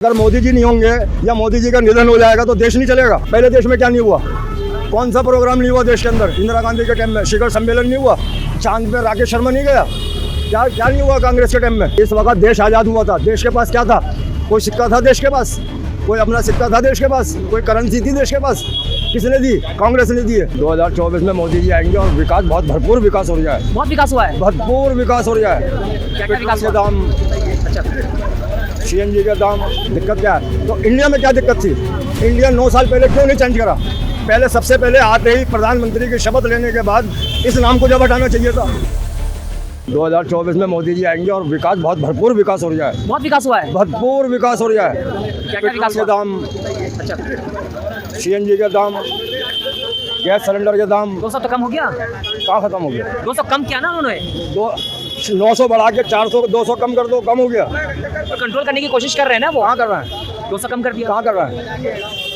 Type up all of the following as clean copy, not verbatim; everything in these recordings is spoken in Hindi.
अगर मोदी जी नहीं होंगे या मोदी जी का निधन हो जाएगा तो देश नहीं चलेगा। पहले देश में क्या नहीं हुआ, कौन सा प्रोग्राम नहीं हुआ देश के अंदर। इंदिरा गांधी के टाइम में शिखर सम्मेलन नहीं हुआ, चांद पे राकेश शर्मा नहीं गया, क्या क्या नहीं हुआ कांग्रेस के टाइम में। इस वक्त देश आज़ाद हुआ था, देश के पास क्या था, कोई सिक्का था देश के पास, कोई अपना सिक्का था देश के पास, कोई करेंसी थी देश के पास, किसने दी? कांग्रेस ने दी है। 2024 में मोदी जी आएंगे और विकास, बहुत भरपूर विकास हो रहा है। बहुत विकास हुआ है। भरपूर विकास हो रहा है। क्या विकास के दाम, CNG का दाम, दिक्कत क्या है? तो इंडिया में क्या दिक्कत थी? इंडिया 9 साल पहले क्यों नहीं चेंज करा? पहले सबसे पहले आते ही प्रधानमंत्री की शपथ लेने के बाद इस नाम को जब हटाना चाहिए था। 2024 में मोदी जी आएंगे और विकास, बहुत भरपूर विकास हो रहा है। बहुत विकास हुआ है। भरपूर विकास हो रहा है। क्या विकास के हुआ? दाम, CNG के दाम, गैस सिलेंडर के दाम 200 तो कम हो गया। कहाँ खत्म हो गया? 200 कम किया ना उन्होंने। 900 बढ़ा के 400, 200 कम कर दो, कम हो गया। तो कंट्रोल करने की कोशिश कर रहे हैं ना वो। कहाँ कर रहा है? 200 कम कर दिया। कहाँ कर रहा है?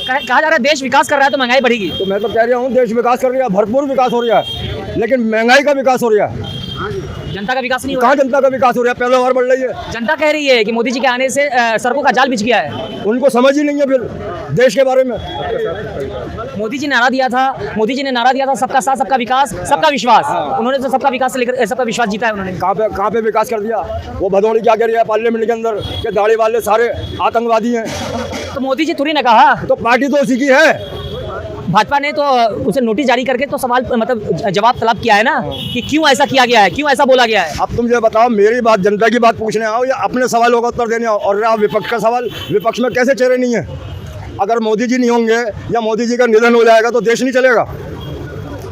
कहा जा रहा है देश विकास कर रहा है तो महंगाई बढ़ेगी। तो मैं तो कह रहा हूँ देश विकास कर रहा है, भरपूर विकास हो रहा है, लेकिन महंगाई का विकास हो रहा है। जनता का विकास नहीं हो कहाँ रहा है। जनता का विकास हो रहा है? पैदावार बढ़ रही है। जनता कह रही है कि मोदी जी के आने से सड़कों का जाल बिछ गया है। उनको समझ ही नहीं है फिर देश के बारे में। मोदी जी ने नारा दिया था सबका साथ सबका विकास सबका विश्वास। उन्होंने तो सबका विकास से लेकर सबका विश्वास जीता है उन्होंने। कहाँ पे विकास कर दिया? वो भदौड़ी क्या कह रही है पार्लियामेंट के अंदर कि दाढ़ी वाले सारे आतंकवादी हैं। तो मोदी जी थोड़ी ना कहा। तो पार्टी तो उसी की है। भाजपा ने तो उसे नोटिस जारी करके तो सवाल मतलब जवाब तलब किया है ना कि क्यों ऐसा किया गया है, क्यों ऐसा बोला गया है। अब तुम ये बताओ, मेरी बात जनता की बात पूछने आओ या अपने सवालों का उत्तर देने आओ? और रहा विपक्ष का सवाल, विपक्ष में कैसे चेहरे नहीं है? अगर मोदी जी नहीं होंगे या मोदी जी का निधन हो जाएगा तो देश नहीं चलेगा।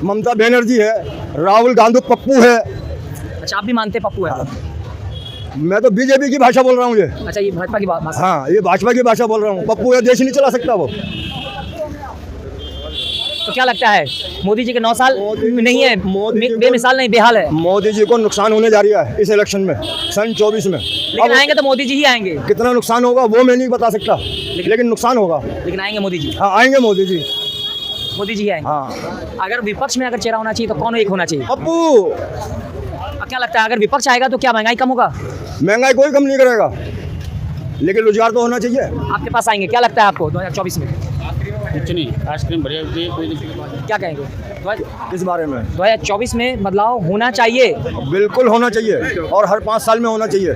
ममता बनर्जी है, राहुल गांधी पप्पू है। अच्छा, आप भी मानते पप्पू है? मैं तो बीजेपी की भाषा बोल रहा हूँ ये। अच्छा, ये भाजपा की बात। हाँ, ये भाजपा की भाषा बोल रहा हूँ। पप्पू है, देश नहीं चला सकता वो। तो क्या लगता है मोदी जी के 9 साल नहीं है, बेमिसाल नहीं, बेहाल है। मोदी जी को नुकसान होने जा रहा है इस इलेक्शन में, सन 24 में। लेकिन आएंगे तो मोदी जी ही आएंगे। कितना नुकसान होगा वो मैं नहीं बता सकता, लेकिन नुकसान होगा। लेकिन आएंगे मोदी जी। हाँ, आएंगे मोदी जी। मोदी जी आएंगे। हाँ, अगर विपक्ष में अगर चेहरा होना चाहिए तो कौन एक होना चाहिए? पप्पू। क्या लगता है अगर विपक्ष आएगा तो क्या महंगाई कम होगा? महंगाई कोई कम नहीं करेगा, लेकिन रोजगार तो होना चाहिए। आपके पास आएंगे, क्या लगता है आपको 2024 में? कुछ नहीं, आइसक्रीम बढ़िया होती है, कोई दिक्कत। क्या कहेंगे इस बारे में 2024 में बदलाव होना चाहिए? बिल्कुल होना चाहिए, और हर 5 साल में होना चाहिए।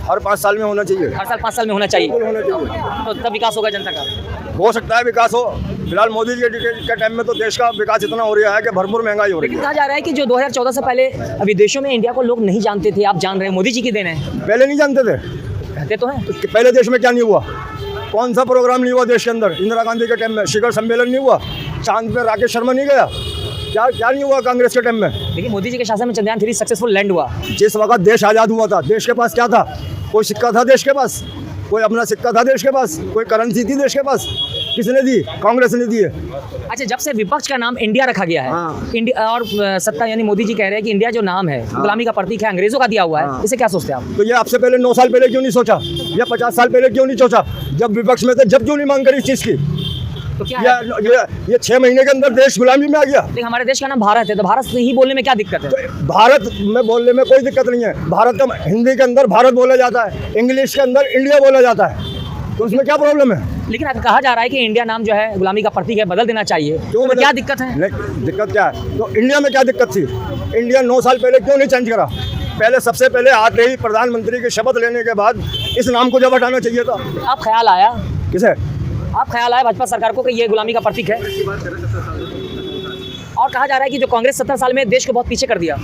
हर 5 साल में होना चाहिए। हर साल 5 साल में होना चाहिए, बिल्कुल होना चाहिए। तो तब विकास होगा जनता का। हो सकता है विकास हो। फिलहाल मोदी जी के टाइम में तो देश का विकास इतना हो रहा है कि भरपूर महंगाई हो रही लेकिन है। कहा जा रहा है कि जो 2014 से पहले विदेशों में इंडिया को लोग नहीं जानते थे, आप जान रहे हैं, मोदी जी की देन है। पहले नहीं जानते थे, कहते तो हैं। तो पहले देश में क्या नहीं हुआ, कौन सा प्रोग्राम नहीं हुआ देश के अंदर। इंदिरा गांधी के टाइम में शिखर सम्मेलन नहीं हुआ, चांद पे राकेश शर्मा नहीं गया, क्या क्या नहीं हुआ कांग्रेस के टाइम में। लेकिन मोदी जी के शासन में चंद्रयान 3 सक्सेसफुल लैंड हुआ। जिस वक्त देश आज़ाद हुआ था, देश के पास क्या था, कोई सिक्का था देश के पास, कोई अपना सिक्का था देश के पास, कोई करेंसी थी देश के पास, किसने दी? कांग्रेस ने दी है। अच्छा, जब से विपक्ष का नाम इंडिया रखा गया है, हाँ। इंडिया और सत्ता यानी मोदी जी कह रहे हैं कि इंडिया जो नाम है गुलामी का प्रतीक है, अंग्रेजों का दिया हुआ है, इसे क्या सोचते हैं आप? तो ये आपसे पहले 9 साल पहले क्यों नहीं सोचा, या 50 साल पहले क्यों नहीं सोचा? जब विपक्ष में थे, जब क्यों नहीं मांग करी इस चीज़ की? तो क्या है? ये 6 महीने के अंदर देश गुलामी में आ गया। लेकिन हमारे देश का नाम भारत है, तो भारत से ही बोलने में क्या दिक्कत है? तो भारत में बोलने में कोई दिक्कत नहीं है। भारत का हिंदी के अंदर भारत बोला जाता है, इंग्लिश के अंदर इंडिया बोला जाता है, तो उसमें क्या प्रॉब्लम है? लेकिन कहा जा रहा है कि इंडिया नाम जो है गुलामी का प्रतीक है, बदल देना चाहिए। तो क्या दिक्कत है? नहीं, दिक्कत क्या है? तो इंडिया में क्या दिक्कत थी? इंडिया 9 साल पहले क्यों नहीं चेंज करा? पहले सबसे पहले आते ही प्रधानमंत्री की शपथ लेने के बाद इस नाम को जब हटाना चाहिए था। आप ख्याल आया किसे? आप ख्याल आया भाजपा सरकार को कि ये गुलामी का प्रतीक है? और कहा जा रहा है कि जो कांग्रेस 70 साल में देश को बहुत पीछे कर दिया।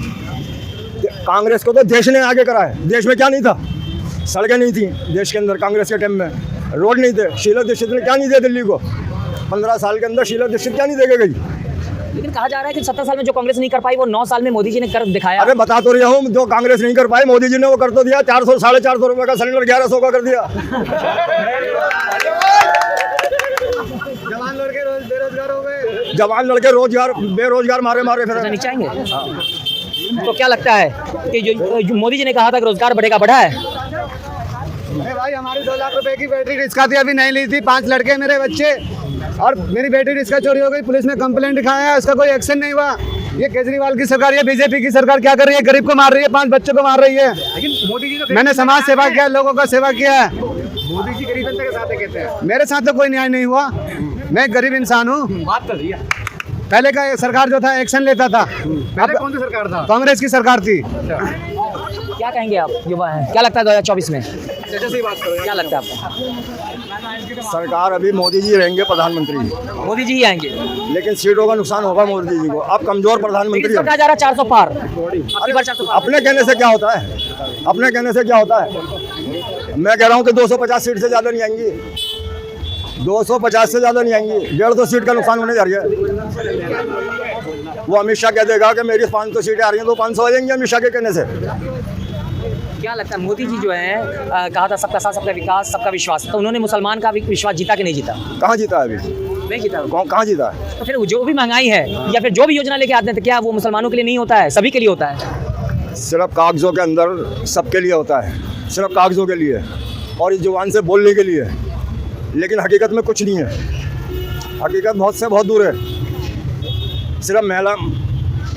कांग्रेस को तो देश ने आगे करा है। देश में क्या नहीं था? सड़कें नहीं थी देश के अंदर कांग्रेस के टाइम में, रोड नहीं थे। शीला दीक्षित ने क्या नहीं दिया दिल्ली को? 15 साल के अंदर शीला दीक्षित क्या नहीं देके गई? लेकिन कहा जा रहा है कि 70 साल में जो कांग्रेस नहीं कर पाई वो 9 साल में मोदी जी ने कर दिखाया। अरे बता तो रहा हूँ, जो कांग्रेस नहीं कर पाई मोदी जी ने वो कर तो दिया। 400 450 रुपए का सिलेंडर 1100 का कर दिया। जवान लड़के रोजगार बेरोजगार मारे फिर। नीचे आएंगे। तो क्या लगता है कि जो मोदी जी ने कहा था कि रोजगार बढ़ेगा, बढ़ा है? भाई हमारी 2 लाख रुपए की बैटरी रिक्शा थी, अभी नहीं ली थी। 5 लड़के मेरे बच्चे, और मेरी बैटरी रिक्शा चोरी हो गई। पुलिस ने कंप्लेंट दिखाया है, उसका कोई एक्शन नहीं हुआ। ये केजरीवाल की सरकार, ये बीजेपी की सरकार क्या कर रही है? गरीब को मार रही है, 5 बच्चों को मार रही है। लेकिन मोदी जी तो मैंने समाज सेवा किया, लोगों का सेवा किया है। मोदी जी गरीब जनता के साथ है कहते हैं। मेरे साथ तो कोई न्याय नहीं हुआ, मैं एक गरीब इंसान हूँ। बात कर दिया। पहले का सरकार जो था एक्शन लेता था, पहले कौन सी सरकार था? कांग्रेस की सरकार थी। क्या कहेंगे आप, युवा हैं, क्या लगता है 2024 में, चाचा से ही बात करो। क्या लगता है आपको? सरकार अभी मोदी जी रहेंगे प्रधानमंत्री, मोदी जी ही आएंगे, लेकिन सीटों का नुकसान होगा मोदी जी को। आप कमजोर लेकिन प्रधानमंत्री इसका हैं। कहा जा रहा है 400 पार, आपकी बार 400 पार। अपने कहने से क्या होता है, अपने कहने से क्या होता है। मैं कह रहा हूँ कि 250 सीट से ज़्यादा नहीं आएंगी, 250 से ज़्यादा नहीं आएंगी, 150 सीट का नुकसान होने जा रही है। वो अमित शाह कह देगा कि मेरी 500 सीटें आ रही हैं तो 500 आ जाएंगी अमित शाह के कहने से। क्या लगता है मोदी जी जो है कहा था सबका साथ सबका विकास सबका विश्वास, तो उन्होंने मुसलमान का विश्वास जीता कि नहीं जीता? कहाँ जीता है अभी, नहीं जीता। कहाँ जीता है? तो फिर जो भी महंगाई है या फिर जो भी योजना लेके आते हैं तो क्या वो मुसलमानों के लिए नहीं होता है, सभी के लिए होता है? सिर्फ कागजों के अंदर सबके लिए होता है, सिर्फ कागजों के लिए और इस जुबान से बोलने के लिए, लेकिन हकीकत में कुछ नहीं है। हकीकत बहुत से बहुत दूर है। सिर्फ महिला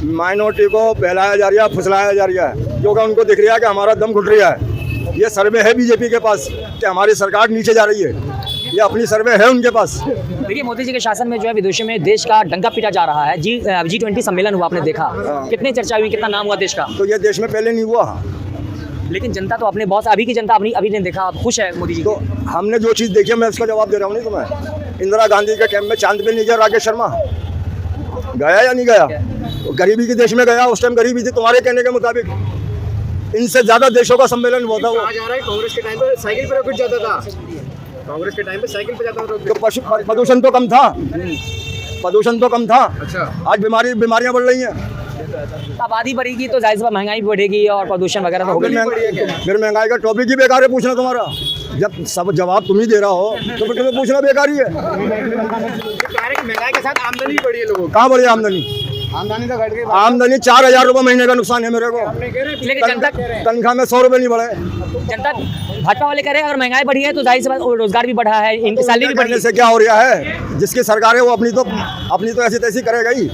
माइनॉरिटी को बहलाया जा रहा है, फुसलाया जा रहा है, क्योंकि उनको दिख रहा है कि हमारा दम घुट रहा है। ये सर्वे है बीजेपी के पास कि हमारी सरकार नीचे जा रही है, ये अपनी सर्वे है उनके पास। देखिए मोदी जी के शासन में जो है विदेशों में देश का डंका पीटा जा रहा है। G20 सम्मेलन हुआ, आपने देखा कितनी चर्चा हुई, कितना नाम हुआ देश का। तो ये देश में पहले नहीं हुआ। लेकिन जनता तो अपने बहुत, अभी की जनता अभी ने देखा, आप खुश है मोदी जी तो हमने जो चीज़ देखी है मैं उसका जवाब दे रहा हूँ। नहीं तुम्हें इंदिरा गांधी के टाइम में चांद पे नहीं गया राकेश शर्मा, गया या नहीं गया? गरीबी के देश में गया, उस टाइम गरीबी थी तुम्हारे कहने के मुताबिक। इनसे ज्यादा देशों का सम्मेलन हुआ था वो। कहा जा रहा है कांग्रेस के टाइम पे साइकिल पे रॉकेट जाता था, कांग्रेस के टाइम पे साइकिल पे जाता था। तो प्रदूषण तो कम था, प्रदूषण तो कम था। अच्छा, आज बीमारियां बढ़ रही हैं। आबादी बढ़ेगी तो जाहिर सी बात महंगाई भी बढ़ेगी और प्रदूषण वगैरह तो होगा। फिर महंगाई का टॉपिक ही बेकार है पूछना तुम्हारा। जब सब जवाब तुम ही दे रहा हो तो फिर तुम्हें पूछना बेकार ही है। महंगाई के साथ आमदनी भी बढ़ी है लोगों की। कहाँ बढ़ी आमदनी? आमदनी तो घट गई। आमदनी 4000 रुपये महीने का नुकसान है मेरे को। लेकिन जनता तनख्वाह में 100 रुपये नहीं बढ़े। जनता भाजपा वाले कह रहे हैं अगर महंगाई बढ़ी है तो जाहिर सी बात रोजगार भी बढ़ा है, इनकी सैलरी भी बढ़ी करने है। से क्या हो रहा है? जिसकी सरकार है वो अपनी तो ऐसी तैसी करेगा ही।